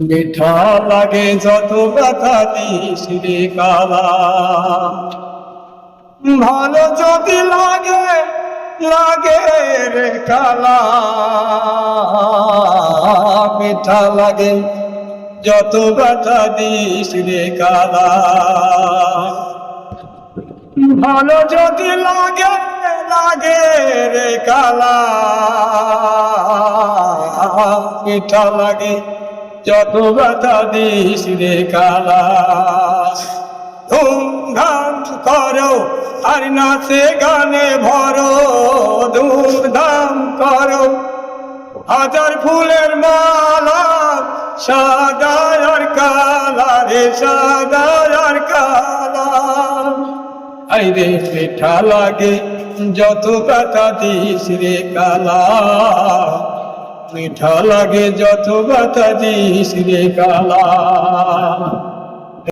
মিঠা লাগে যত ব্যথা দিস রে কালা, ভালো যদি লাগে লাগে রে কালা, মিঠা লাগে যত ব্যথা দিস রে কালা, ভালো যদি লাগে লাগে রে কালা, মিঠা লাগে যত ব্যথা দিস রে কালা। ধুমধাম করো আর নাচে গানে ভরো, ধুমধাম করো হাজার ফুলের মালা, সাদা আর কালা রে সাদা আর কালা। আইরে মিঠা লাগে যত ব্যথা দিস রে কালা, মিঠা লাগে যত ব্যথা দিস রে কালা।